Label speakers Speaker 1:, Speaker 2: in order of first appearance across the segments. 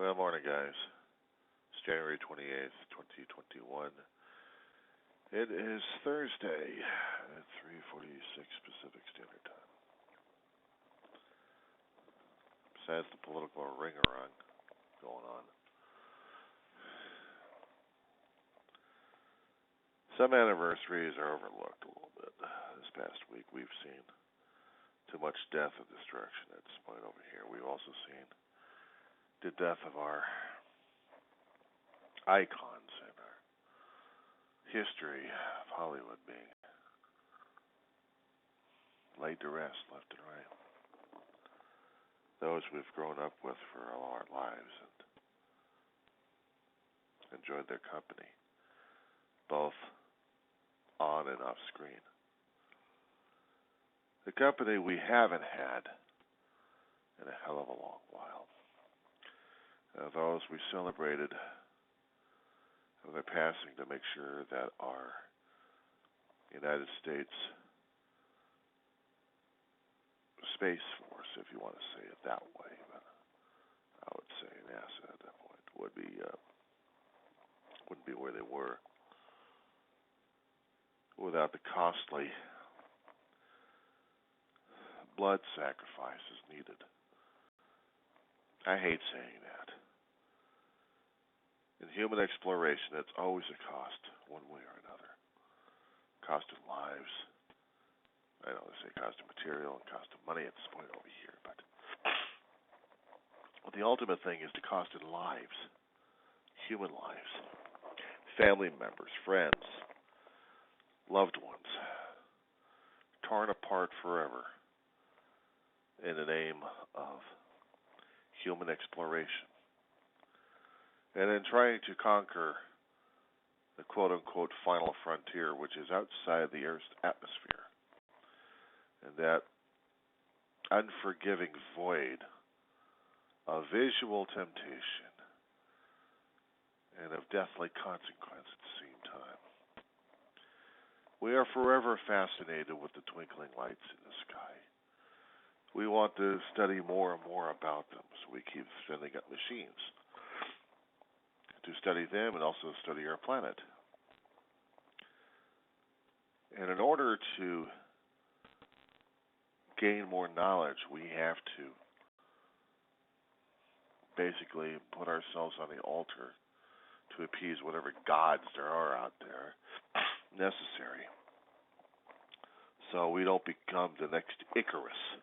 Speaker 1: Well, morning, guys. It's January 28th, 2021. It is Thursday at 3:46 Pacific Standard Time. Besides the political ring-around going on, some anniversaries are overlooked a little bit. This past week, we've seen too much death and destruction at this point over here. We've also seen the death of our icons and our history of Hollywood being laid to rest left and right. Those we've grown up with for all our lives and enjoyed their company, both on and off screen. The company we haven't had in a hell of a long while. Those we celebrated of their passing to make sure that our United States Space Force, if you want to say it that way, but I would say NASA at that point wouldn't be where they were without the costly blood sacrifices needed. I hate saying that. In human exploration, it's always a cost, one way or another. Cost of lives. I know they say cost of material and cost of money at this point over here, but the ultimate thing is the cost in lives, human lives, family members, friends, loved ones, torn apart forever in the name of human exploration. And in trying to conquer the quote-unquote final frontier, which is outside the Earth's atmosphere, and that unforgiving void of visual temptation and of deathly consequence at the same time. We are forever fascinated with the twinkling lights in the sky. We want to study more and more about them, so we keep sending up machines to study them and also study our planet. And in order to gain more knowledge, we have to basically put ourselves on the altar to appease whatever gods there are out there necessary, so we don't become the next Icarus.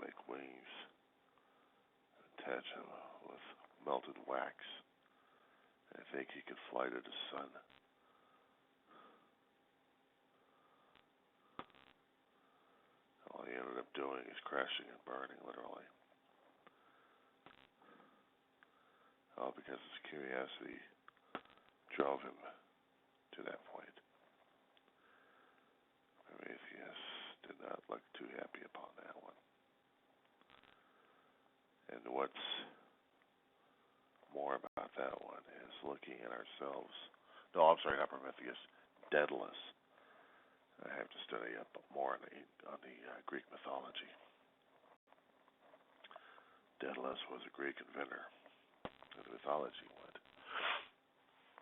Speaker 1: Make wings, attach them with melted wax. I think he could fly to the sun. All he ended up doing is crashing and burning, literally. All because his curiosity drove him to that point. Prometheus did not look too happy upon that one. And what's more about that one is looking at ourselves. No, I'm sorry, not Prometheus. Daedalus. I have to study up more on the Greek mythology. Daedalus was a Greek inventor, as mythology went.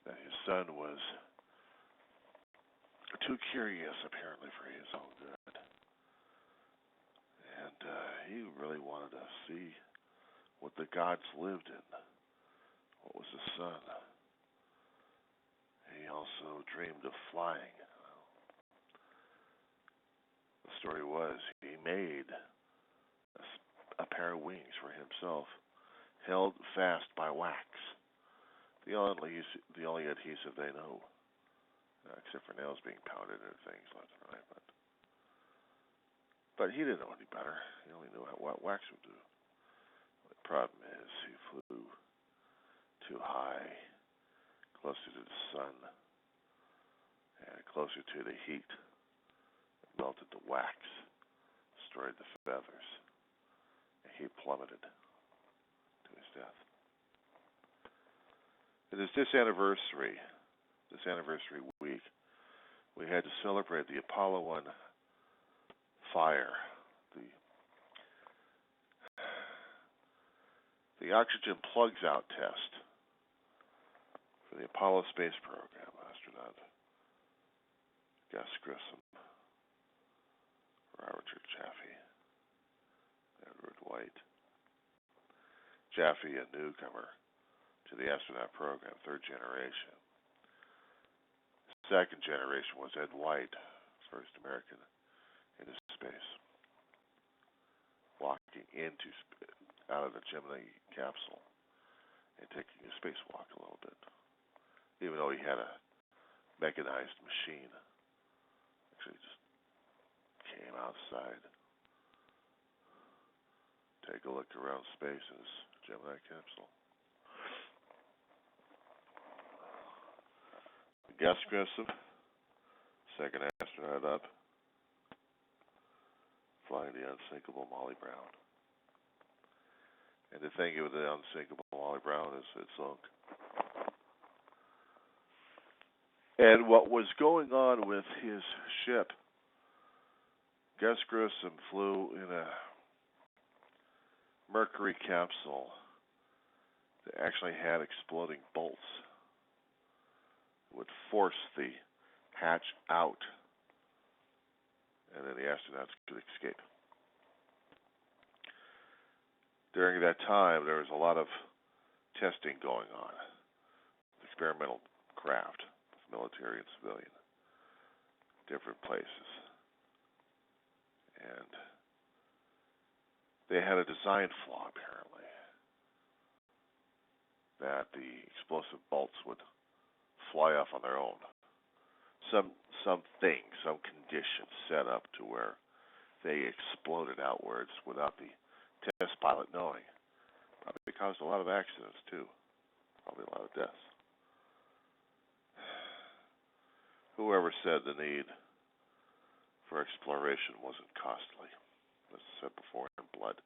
Speaker 1: That his son was too curious, apparently, for his own good. And he really wanted to see what the gods lived in. What was the sun? He also dreamed of flying. The story was he made a pair of wings for himself, held fast by wax. The only adhesive they know, except for nails being pounded and things left and right. But he didn't know any better. He only knew what wax would do. The problem is he flew too high, closer to the sun, and closer to the heat. It melted the wax, destroyed the feathers, and he plummeted to his death. It is this anniversary week, we had to celebrate the Apollo 1 fire. The oxygen plugs out test for the Apollo space program astronaut Gus Grissom, Robert Chaffee, Edward White. Chaffee, a newcomer to the astronaut program, third generation. Second generation was Ed White, first American into space, walking out of the Gemini capsule and taking a spacewalk a little bit, even though he had a mechanized machine. Actually, just came outside, take a look around space in his Gemini capsule. Gus Grissom, second astronaut up, flying the unsinkable Molly Brown. And the thing with the unsinkable Molly Brown is it sunk. And what was going on with his ship, Gus Grissom flew in a Mercury capsule that actually had exploding bolts. Would force the hatch out, and then the astronauts could escape. During that time, there was a lot of testing going on, experimental craft, military and civilian, different places. And they had a design flaw, apparently, that the explosive bolts would fly off on their own. Some condition set up to where they exploded outwards without the test pilot knowing. Probably caused a lot of accidents too. Probably a lot of deaths. Whoever said the need for exploration wasn't costly, as I said before, in blood.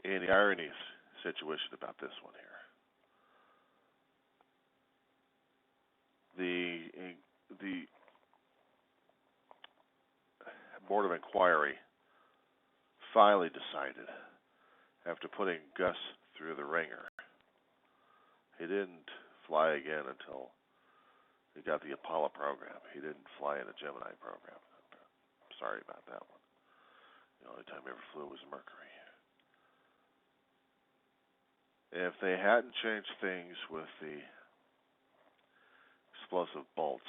Speaker 1: And the ironies situation about this one here. The Board of Inquiry finally decided, after putting Gus through the ringer, he didn't fly again until he got the Apollo program. He didn't fly in the Gemini program. Sorry about that one. The only time he ever flew was Mercury. If they hadn't changed things with the explosive bolts,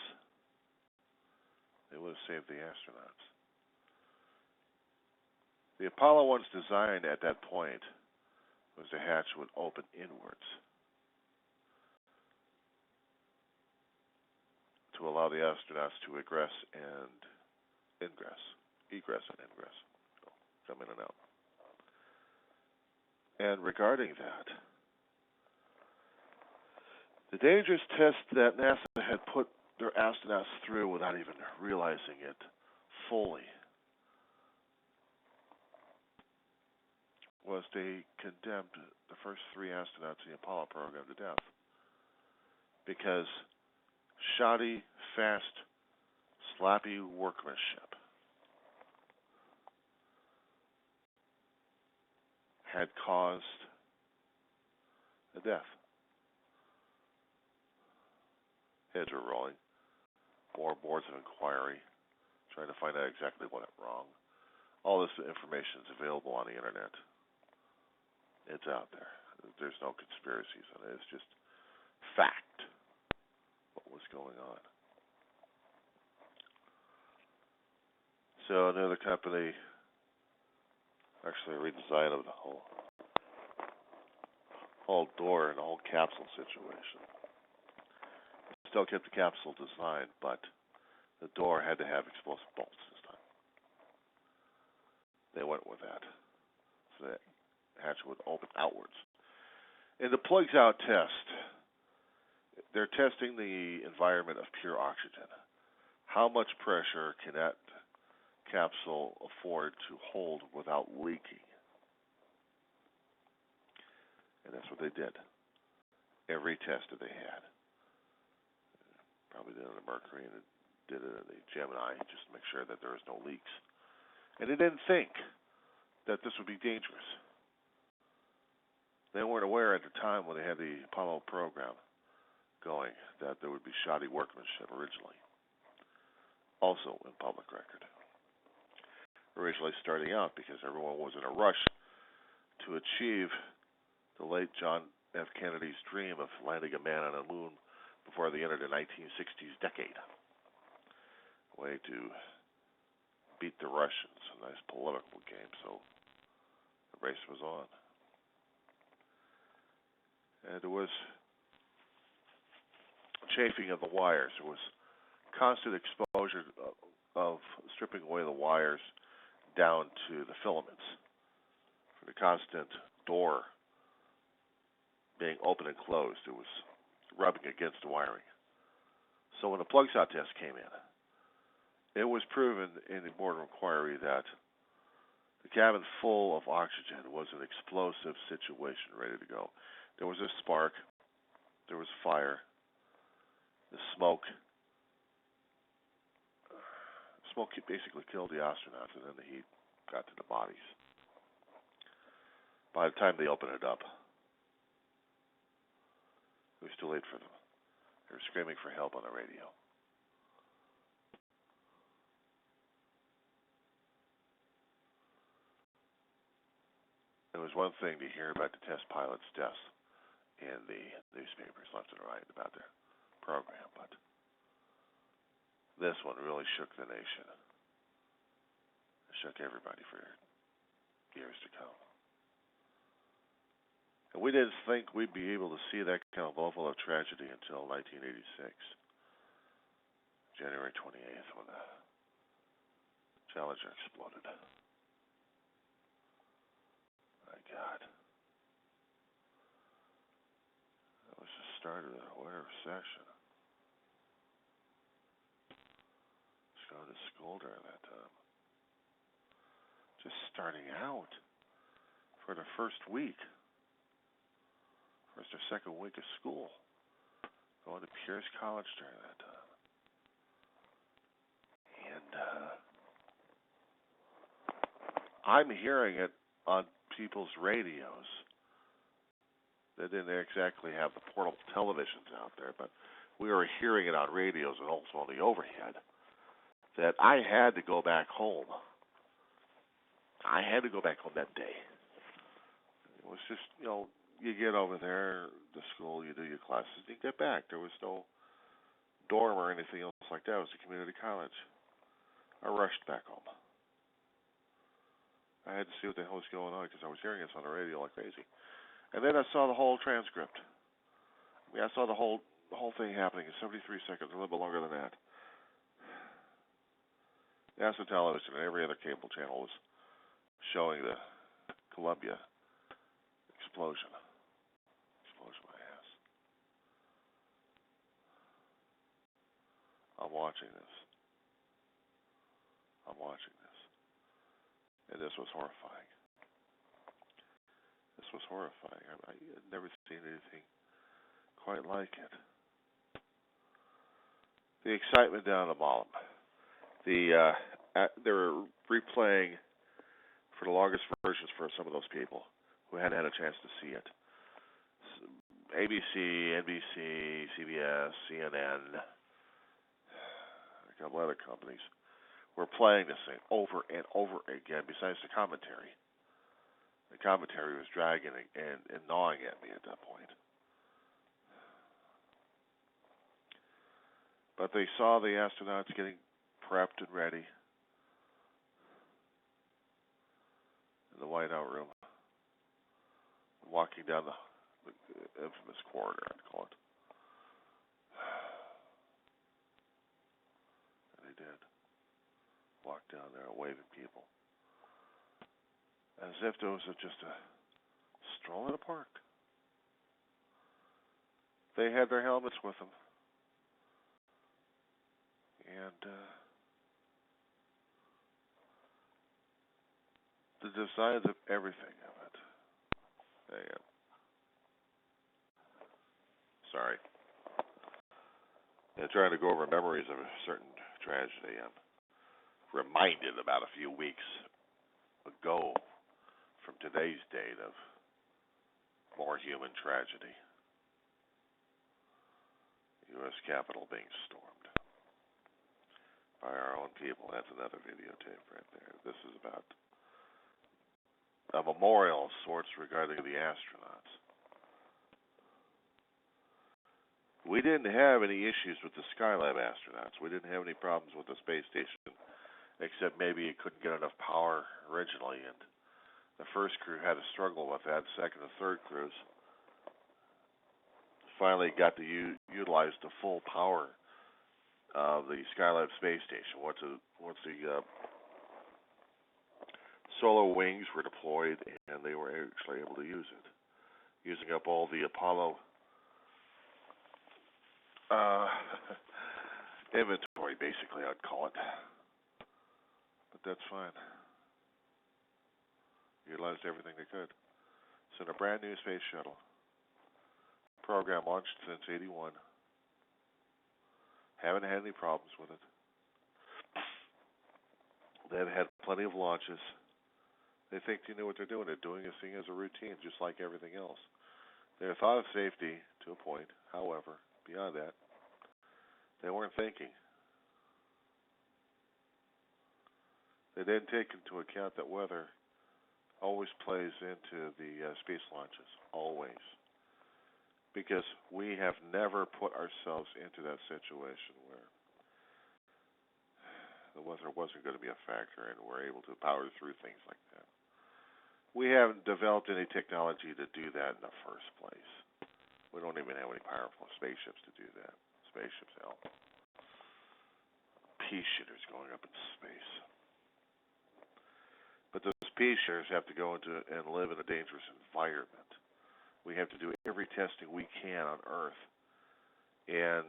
Speaker 1: they would have saved the astronauts. The Apollo 1's design at that point was the hatch would open inwards to allow the astronauts to egress and ingress, egress and ingress, so come in and out. And regarding that, the dangerous test that NASA had put their astronauts through without even realizing it fully was they condemned the first 3 astronauts in the Apollo program to death because shoddy, fast, sloppy workmanship had caused a death. Heads are rolling. More boards of inquiry, trying to find out exactly what went wrong. All this information is available on the internet. It's out there. There's no conspiracies on it. It's just fact what was going on. So another company, actually a redesign of the whole door and the whole capsule situation. Still kept the capsule design, but the door had to have explosive bolts this time. They went with that. So the hatch would open outwards. In the plugs out test, they're testing the environment of pure oxygen. How much pressure can that capsule afford to hold without leaking? And that's what they did. Every test that they had. Probably did it on the Mercury and it did it on the Gemini just to make sure that there was no leaks. And they didn't think that this would be dangerous. They weren't aware at the time when they had the Apollo program going that there would be shoddy workmanship originally. Also in public record. Originally starting out because everyone was in a rush to achieve the late John F. Kennedy's dream of landing a man on the moon before the end of the 1960s decade. Way to beat the Russians. A nice political game, so the race was on. And there was chafing of the wires. There was constant exposure of stripping away the wires down to the filaments. For the constant door being open and closed, it was rubbing against the wiring. So when the plug shot test came in, it was proven in the board inquiry that the cabin full of oxygen was an explosive situation ready to go. There was a spark, there was fire, the smoke basically killed the astronauts, and then the heat got to the bodies. By the time they opened it up, it was too late for them. They were screaming for help on the radio. It was one thing to hear about the test pilot's deaths in the newspapers left and right about their program, but this one really shook the nation. It shook everybody for years to come. And we didn't think we'd be able to see that kind of level of tragedy until 1986, January 28th, when the Challenger exploded. My God. That was the start of the winter recession. I was going to school during that time. Just starting out for the first week. First or second week of school. Going to Pierce College during that time. And I'm hearing it on people's radios. They didn't exactly have the portable televisions out there, but we were hearing it on radios and also on the overhead that I had to go back home. I had to go back home that day. It was just, you get over there to school, you do your classes, and you get back. There was no dorm or anything else like that. It was a community college. I rushed back home. I had to see what the hell was going on because I was hearing this on the radio like crazy. And then I saw the whole transcript. I saw the whole thing happening in 73 seconds, a little bit longer than that. NASA television and every other cable channel was showing the Columbia explosion. Explosion, my ass. I'm watching this. And this was horrifying. This was horrifying. I had never seen anything quite like it. The excitement down the bottom. They were replaying for the longest versions for some of those people who hadn't had a chance to see it. ABC, NBC, CBS, CNN, a couple other companies were playing this thing over and over again, besides the commentary. The commentary was dragging and gnawing at me at that point. But they saw the astronauts getting prepped and ready in the whiteout room, walking down the infamous corridor, I'd call it. And they did. Walk down there waving people. As if it was just a stroll in a park. They had their helmets with them. And the designs of everything of it. Sorry. And trying to go over memories of a certain tragedy. I'm reminded about a few weeks ago from today's date of more human tragedy. U.S. Capitol being stormed by our own people. That's another videotape right there. This is about a memorial of sorts regarding the astronauts. We didn't have any issues with the Skylab astronauts. We didn't have any problems with the space station, except maybe it couldn't get enough power originally, and the first crew had to struggle with that. Second and third crews finally got to utilize the full power of the Skylab space station. Once the solar wings were deployed, and they were actually able to use it, using up all the Apollo inventory, basically, I'd call it. But that's fine. Utilized everything they could. So in a brand new space shuttle, program launched since '81. Haven't had any problems with it. They've had plenty of launches. They think they know what they're doing. They're doing this thing as a routine, just like everything else. They thought of safety to a point. However, beyond that, they weren't thinking. They didn't take into account that weather always plays into the space launches, always. Because we have never put ourselves into that situation where the weather wasn't going to be a factor and we're able to power through things like that. We haven't developed any technology to do that in the first place. We don't even have any powerful spaceships to do that. Spaceships, hell. Pea shooters going up in space. But those pea shooters have to go into and live in a dangerous environment. We have to do every testing we can on Earth and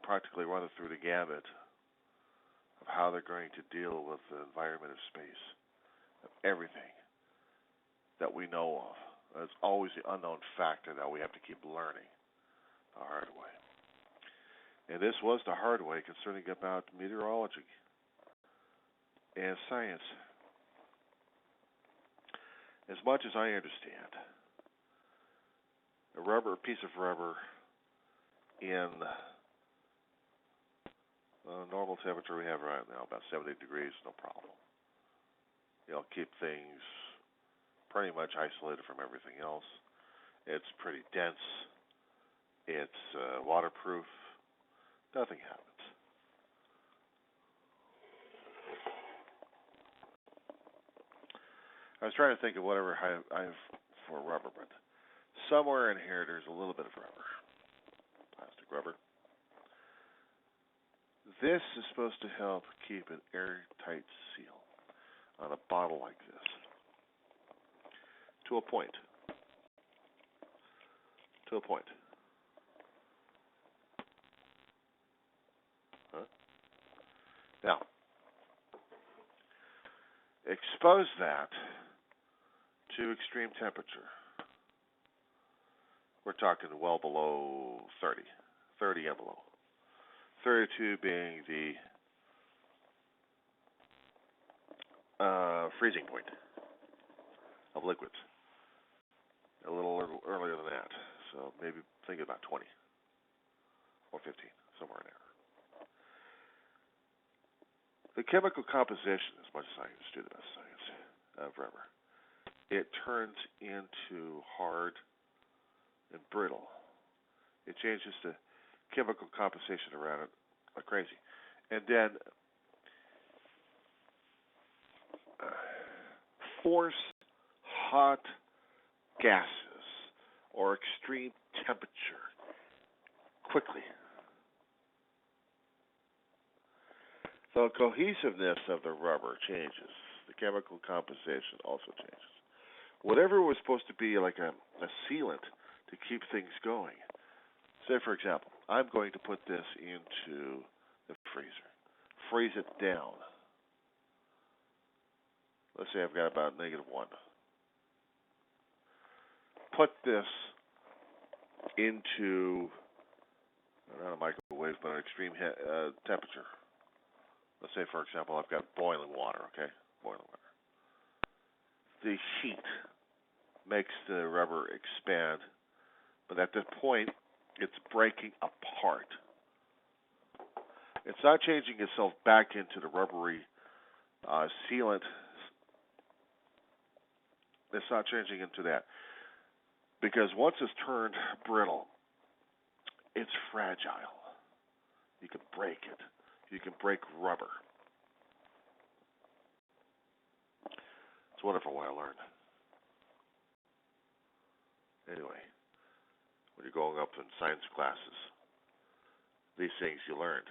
Speaker 1: practically run it through the gamut of how they're going to deal with the environment of space, of everything that we know of. It's always the unknown factor that we have to keep learning the hard way. And this was the hard way concerning about meteorology and science. As much as I understand, a piece of rubber in normal temperature we have right now, about 70 degrees, no problem. It'll keep things pretty much isolated from everything else. It's pretty dense. It's waterproof. Nothing happens. I was trying to think of whatever I have for rubber, but somewhere in here there's a little bit of rubber. Plastic rubber. This is supposed to help keep an airtight seal on a bottle like this. To a point. To a point. Huh? Now, expose that to extreme temperature. We're talking well below 30 and below. 32 being the freezing point of liquids. A little earlier than that, so maybe think about 20 or 15, somewhere in there. The chemical composition, as much as I understood about science, of rubber, it turns into hard and brittle. It changes the chemical composition around it like crazy. And then force hot gases or extreme temperature quickly. The cohesiveness of the rubber changes. The chemical composition also changes. Whatever was supposed to be like a sealant to keep things going. Say, for example, I'm going to put this into the freezer. Freeze it down. Let's say I've got about -1. Put this into, not a microwave, microwave, but at extreme temperature. Let's say, for example, I've got boiling water, okay? Boiling water. The heat makes the rubber expand, but at this point, it's breaking apart. It's not changing itself back into the rubbery sealant. It's not changing into that. Because once it's turned brittle, it's fragile. You can break it. You can break rubber. It's wonderful what I learned. Anyway, when you're going up in science classes, these things you learned.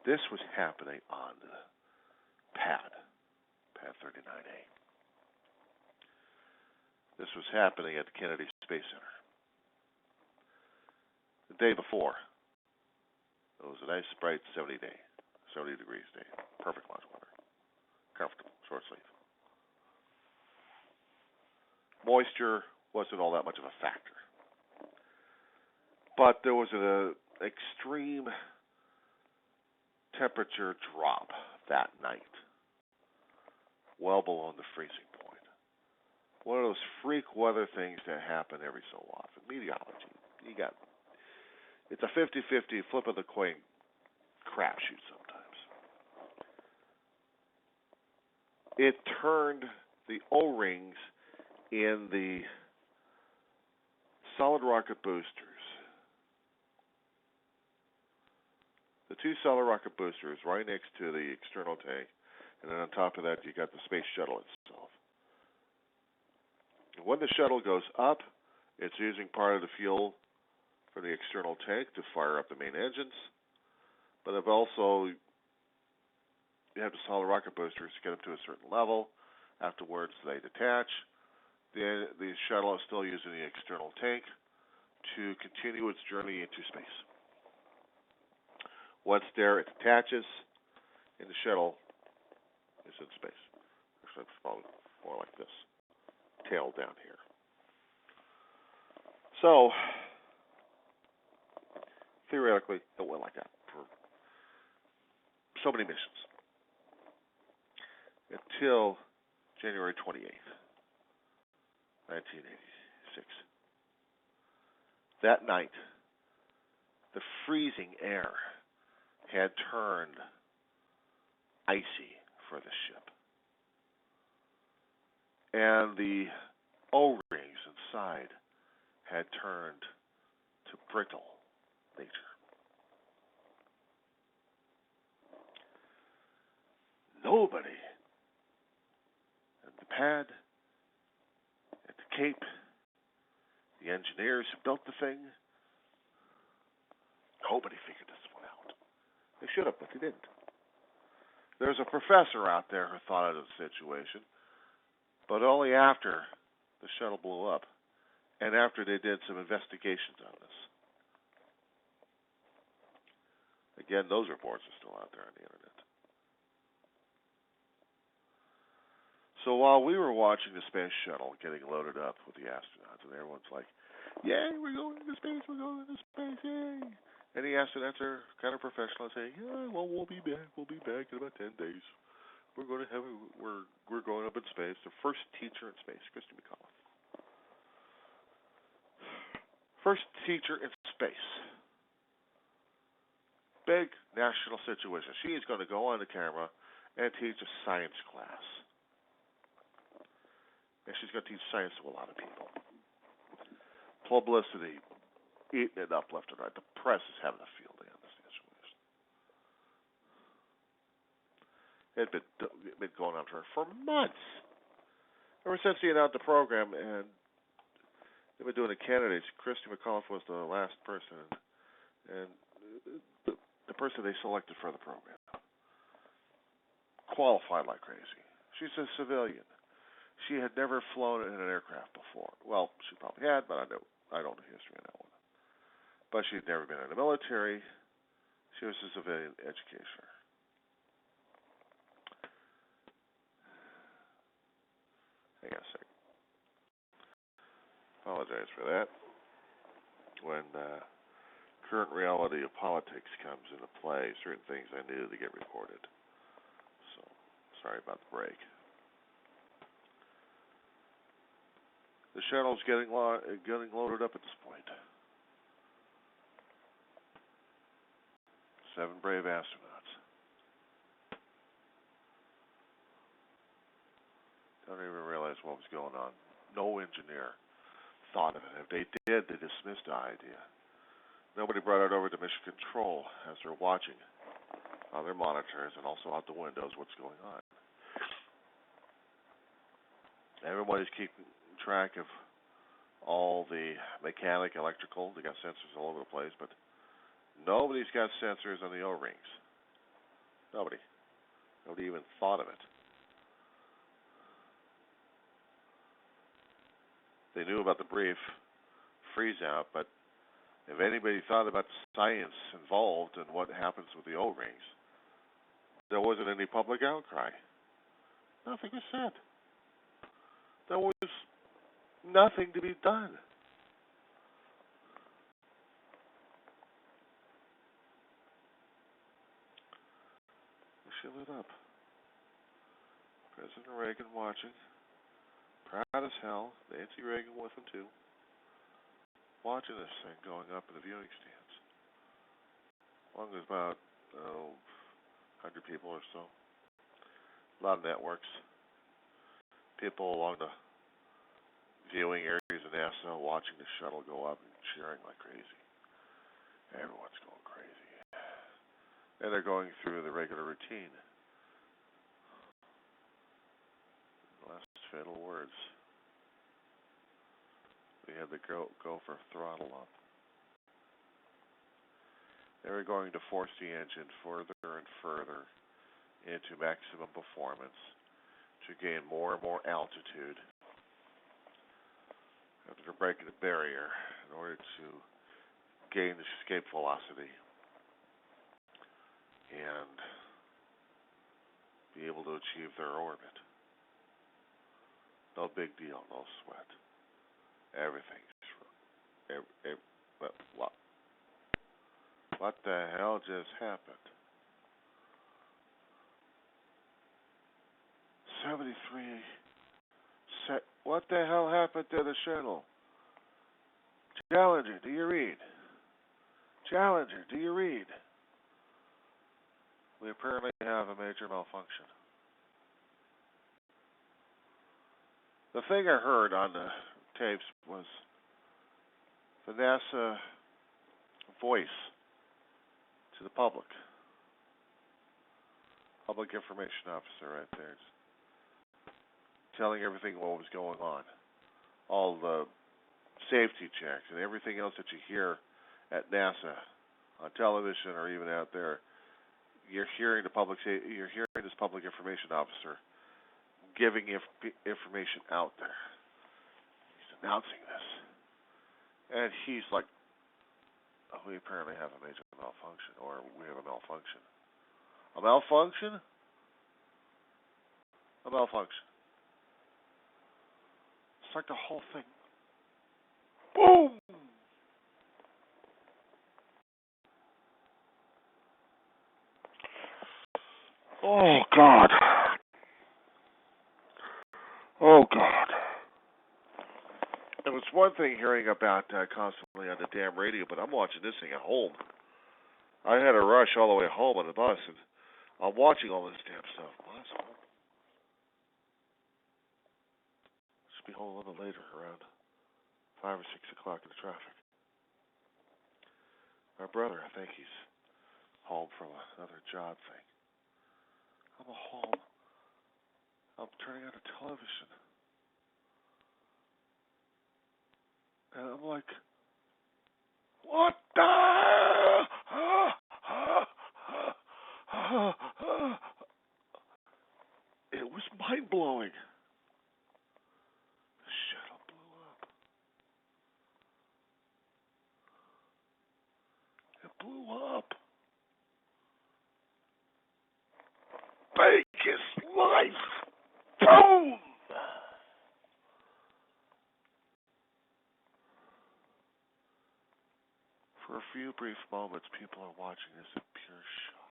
Speaker 1: This was happening on the pad 39A. This was happening at the Kennedy Space Center. The day before, it was a nice, bright 70 degrees day. Perfect lunch weather. Comfortable, short sleeve. Moisture wasn't all that much of a factor. But there was an extreme temperature drop that night, well below the freezing point. One of those freak weather things that happen every so often. Meteorology. It's a 50-50 flip of the coin crapshoot sometimes. It turned the O-rings in the solid rocket boosters. The two solid rocket boosters right next to the external tank, and then on top of that you got the space shuttle itself. When the shuttle goes up, it's using part of the fuel from the external tank to fire up the main engines. But if also you have the solid rocket boosters to get up to a certain level, afterwards they detach. The shuttle is still using the external tank to continue its journey into space. Once there, it detaches, and the shuttle is in space. Actually, it's probably more like this, tail down here. So, theoretically, it went like that for so many missions until January 28th, 1986. That night, the freezing air had turned icy for the ship. And the O-rings inside had turned to brittle nature. Nobody at the pad, at the Cape, the engineers who built the thing, nobody figured this one out. They should have, but they didn't. There's a professor out there who thought of the situation, but only after the shuttle blew up and after they did some investigations on this. Again, those reports are still out there on the internet. So while we were watching the space shuttle getting loaded up with the astronauts, and everyone's like, yay, we're going into space, yay. And the astronauts are kind of professional and saying, yeah, well, we'll be back in about 10 days. We're going up in space. The first teacher in space, Christy McAuliffe. First teacher in space. Big national situation. She is going to go on the camera and teach a science class. And she's going to teach science to a lot of people. Publicity, eating it up left and right. The press is having a field day on this situation. It had been going on for months. Ever since he announced the program, and they've been doing the candidates. Christy McAuliffe was the last person, and the person they selected for the program. Qualified like crazy. She's a civilian. She had never flown in an aircraft before. Well, she probably had, but I don't know the history on that one. But she'd never been in the military. She was a civilian educator. Hang on a second. Apologize for that. when current reality of politics comes into play, certain things I knew to get reported. So, sorry about the break. The shuttle's getting loaded up at this point. 7 brave astronauts. Don't even realize what was going on. No engineer thought of it. If they did, they dismissed the idea. Nobody brought it over to Mission Control as they're watching on their monitors and also out the windows what's going on. Everybody's keeping track of all the mechanic, electrical. They got sensors all over the place, but nobody's got sensors on the O-rings. Nobody. Nobody even thought of it. They knew about the brief freeze-out, but if anybody thought about the science involved and what happens with the O-rings, there wasn't any public outcry. Nothing was said. There was nothing to be done. She lit up. President Reagan watching. Proud as hell. Nancy Reagan with him too. Watching this thing going up in the viewing stands. Along with about 100 people or so. A lot of networks. People along the viewing areas of NASA watching the shuttle go up and cheering like crazy. Everyone's going crazy. And they're going through the regular routine. Last fatal words. We had the go for throttle up. They were going to force the engine further and further into maximum performance to gain more and more altitude after breaking the barrier in order to gain the escape velocity and be able to achieve their orbit. No big deal, no sweat. Everything's what the hell just happened? 73. What the hell happened to the shuttle? Challenger, do you read? Challenger, do you read? We apparently have a major malfunction. The thing I heard on the tapes was the NASA voice to the public. Public information officer right there. Telling everything what was going on. All the safety checks and everything else that you hear at NASA on television or even out there. You're hearing this public information officer giving information out there. He's announcing this. And he's like, oh, we apparently have a major malfunction, or we have a malfunction. A malfunction? A malfunction. It's like the whole thing. Boom! Oh, God. Oh, God. It was one thing hearing about constantly on the damn radio, but I'm watching this thing at home. I had to rush all the way home on the bus, and I'm watching all this damn stuff. Well, that's home. Just be home a little later, around 5 or 6 o'clock in the traffic. My brother, I think he's home from another job thing. I'm home. I'm turning on the television. And I'm like, what the? It was mind-blowing. The shuttle blew up. It blew up. Vegas life. Boom! For a few brief moments, people are watching this in pure shock.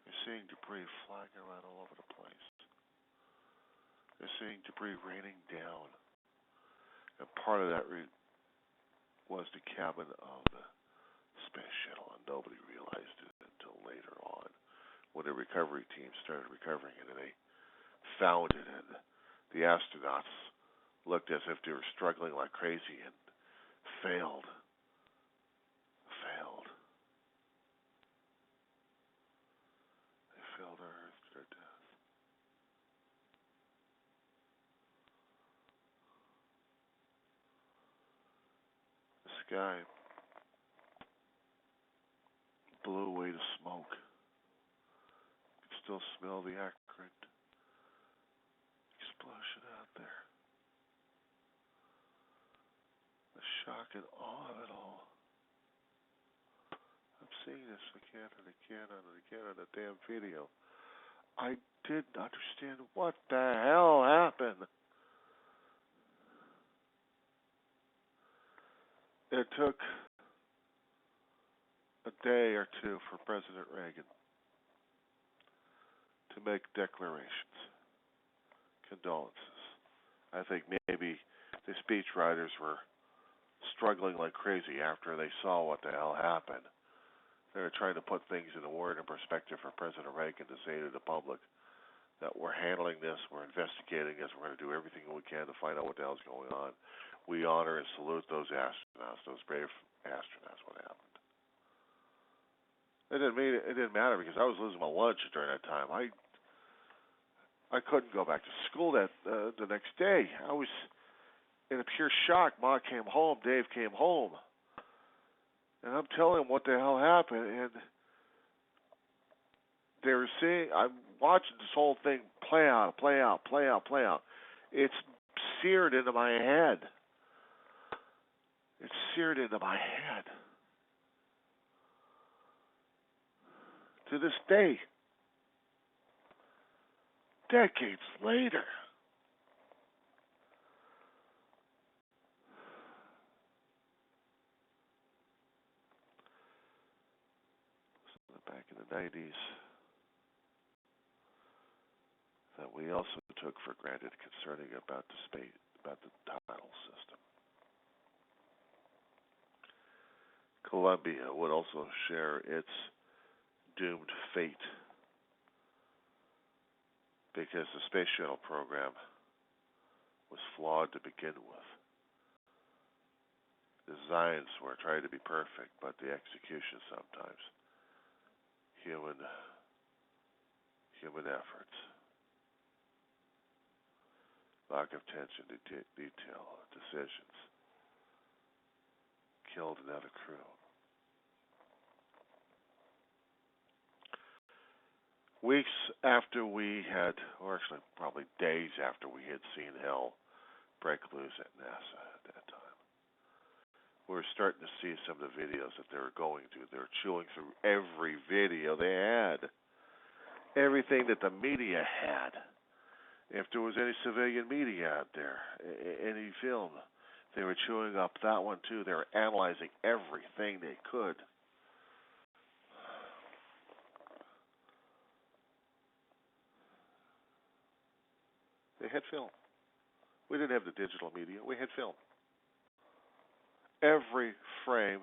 Speaker 1: They're seeing debris flying around all over the place. They're seeing debris raining down. And part of that was the cabin of the space shuttle, and nobody realized it until later on when the recovery team started recovering it, and they found it, and the astronauts looked as if they were struggling like crazy and failed. They failed our Earth to their death. The sky blew away the smoke. You could still smell the acrid explosion out there. The shock and awe of it all. I'm seeing this again and again and again on the damn video. I didn't understand what the hell happened. It took a day or two for President Reagan to make declarations, condolences. I think maybe the speechwriters were struggling like crazy after they saw what the hell happened. They were trying to put things in a word and perspective for President Reagan to say to the public that we're handling this, we're investigating this, we're going to do everything we can to find out what the hell's going on. We honor and salute those astronauts, those brave astronauts, what happened. It didn't matter because I was losing my lunch during that time. I couldn't go back to school the next day. I was in a pure shock. Ma came home, Dave came home, and I'm telling them what the hell happened, and they were seeing. I'm watching this whole thing play out. It's seared into my head. It's seared into my head. To this day, decades later. Back in the 90s, that we also took for granted concerning about the tidal system. Columbia would also share its doomed fate because the space shuttle program was flawed to begin with. Designs were trying to be perfect, but the execution sometimes, human efforts, lack of attention to detail, decisions, killed another crew. Weeks after we had, or actually probably days after we had seen hell break loose at NASA at that time, we were starting to see some of the videos that they were going through. They were chewing through every video they had, everything that the media had. If there was any civilian media out there, any film, they were chewing up that one too. They were analyzing everything they could. They had film. We didn't have the digital media. We had film. Every frame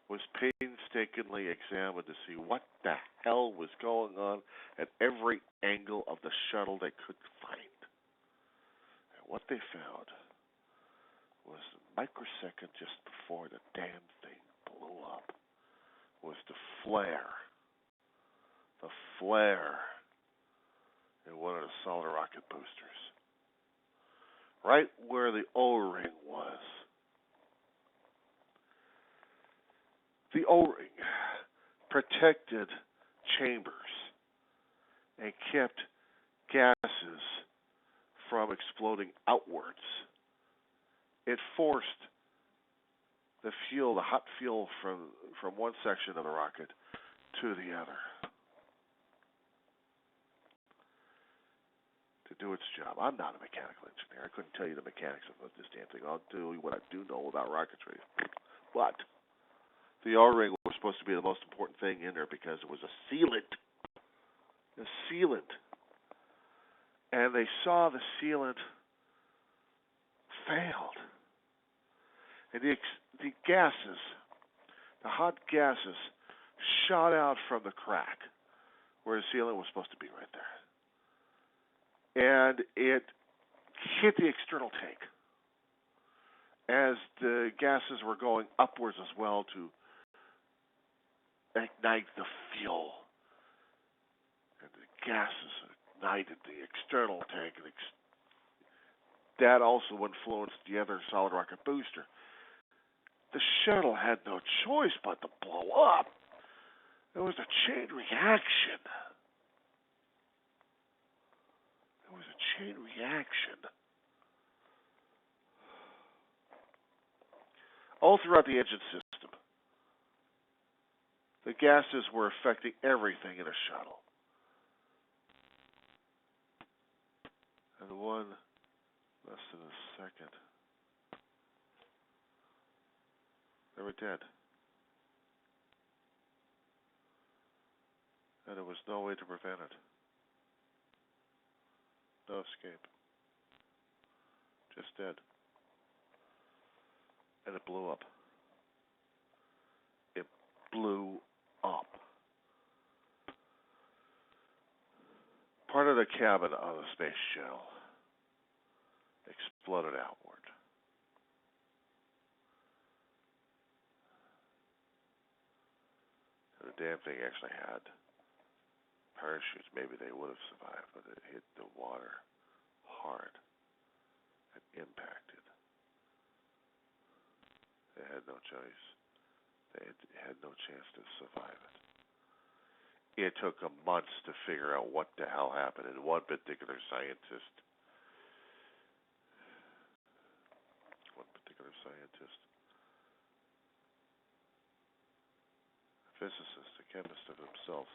Speaker 1: was painstakingly examined to see what the hell was going on at every angle of the shuttle they could find. And what they found was the microsecond just before the damn thing blew up was the flare in one of the solid rocket boosters. Right where the O-ring was. The O-ring protected chambers and kept gases from exploding outwards. It forced the fuel, the hot fuel from one section of the rocket to the other to do its job. I'm not a mechanical engineer. I couldn't tell you the mechanics of this damn thing. I'll tell you what I do know about rocketry. But the O-ring was supposed to be the most important thing in there because it was a sealant. A sealant. And they saw the sealant failed. And the gases, the hot gases, shot out from the crack where the sealant was supposed to be right there. And it hit the external tank as the gases were going upwards as well to ignite the fuel. And the gases ignited the external tank, and that also influenced the other solid rocket booster. The shuttle had no choice but to blow up. It was a chain reaction. It was a chain reaction. All throughout the engine system, the gases were affecting everything in a shuttle. And one less than a second, they were dead. And there was no way to prevent it. No escape. Just dead. And it blew up. It blew up. Part of the cabin of the space shuttle exploded outward. And the damn thing actually had parachutes. Maybe they would have survived, but it hit the water hard and impacted. They had no choice. They had no chance to survive it. It took them months to figure out what the hell happened, and one particular scientist, a physicist, a chemist of himself,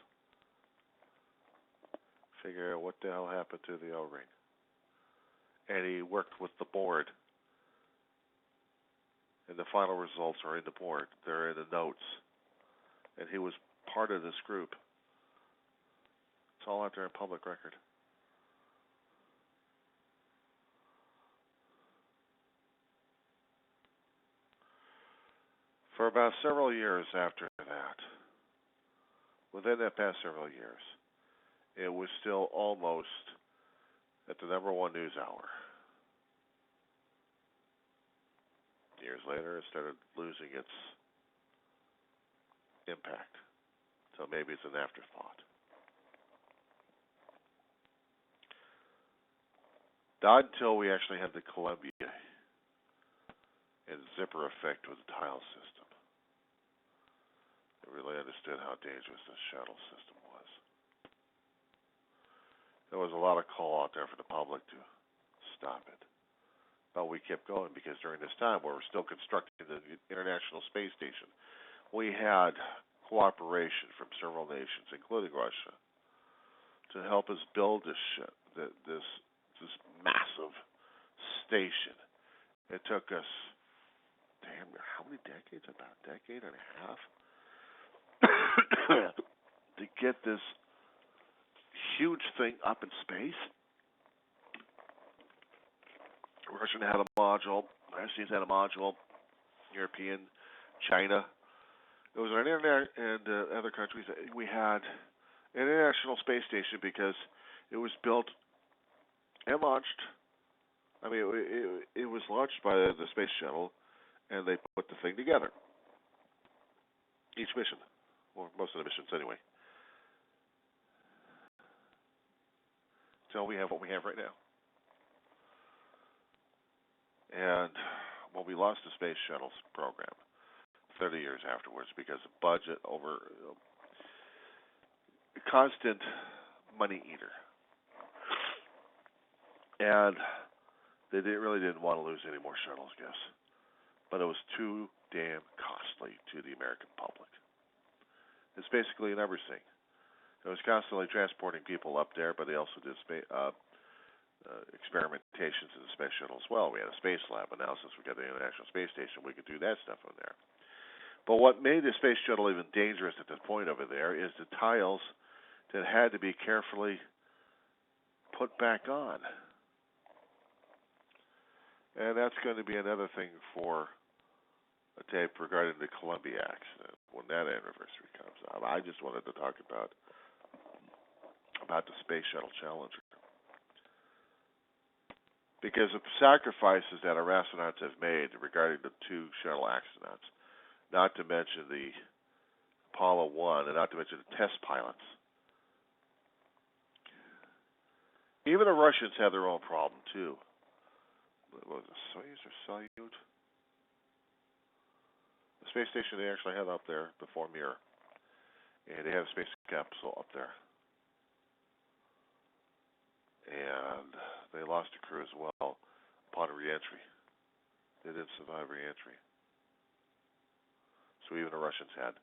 Speaker 1: figure out what the hell happened to the O-ring. And he worked with the board. And the final results are in the board. They're in the notes. And he was part of this group. It's all out there in public record. For about several years after that, within that past several years, it was still almost at the #1 news hour. Years later, it started losing its impact. So maybe it's an afterthought. Not until we actually had the Columbia and zipper effect with the tile system. We really understood how dangerous the shuttle system was. There was a lot of call out there for the public to stop it. But we kept going because during this time we were still constructing the International Space Station. We had cooperation from several nations, including Russia, to help us build this massive station. It took us, how many decades? About a decade and a half to get this huge thing up in space. Russian had a module, Russians had a module, European, China. It was our internet and other countries. We had an international space station because it was built and launched. I mean, it was launched by the space shuttle, and they put the thing together. Each mission, or most of the missions anyway. So we have what we have right now. And well, we lost the space shuttles program 30 years afterwards because of budget over constant money eater. And they really didn't want to lose any more shuttles, I guess. But it was too damn costly to the American public. It's basically a numbers thing. It was constantly transporting people up there, but they also did experimentations in the space shuttle as well. We had a space lab, and now since we got the International Space Station, we could do that stuff on there. But what made the space shuttle even dangerous at this point over there is the tiles that had to be carefully put back on. And that's going to be another thing for a tape regarding the Columbia accident when that anniversary comes out. I just wanted to talk about the Space Shuttle Challenger. Because of the sacrifices that our astronauts have made regarding the two shuttle accidents, not to mention the Apollo 1, and not to mention the test pilots. Even the Russians had their own problem, too. What was it, Soyuz or Salyut? The space station they actually had up there before Mir. And they had a space capsule up there. And they lost a crew as well upon re-entry. They didn't survive re-entry. So even the Russians had it.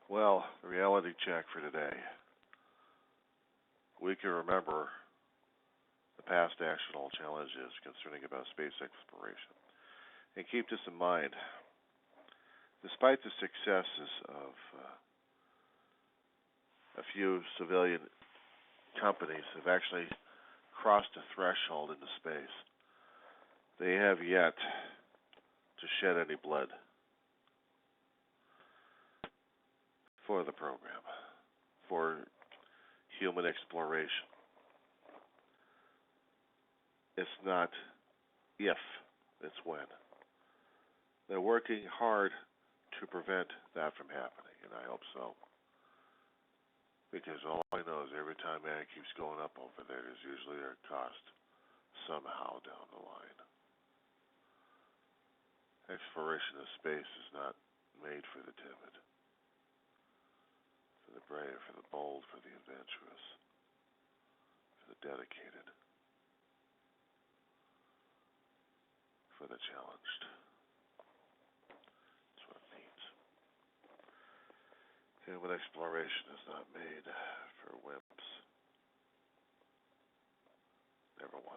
Speaker 1: Well, the reality check for today. We can remember the past national challenges concerning about space exploration. And keep this in mind. Despite the successes of a few civilian companies have actually crossed the threshold into space, they have yet to shed any blood for the program, for human exploration. It's not if, it's when. They're working hard to prevent that from happening, and I hope so. Because all I know is every time man keeps going up over there, there's usually a cost somehow down the line. Exploration of space is not made for the timid, for the brave, for the bold, for the adventurous, for the dedicated, for the challenged. That's what it means. Human exploration is not made for wimps. Never was.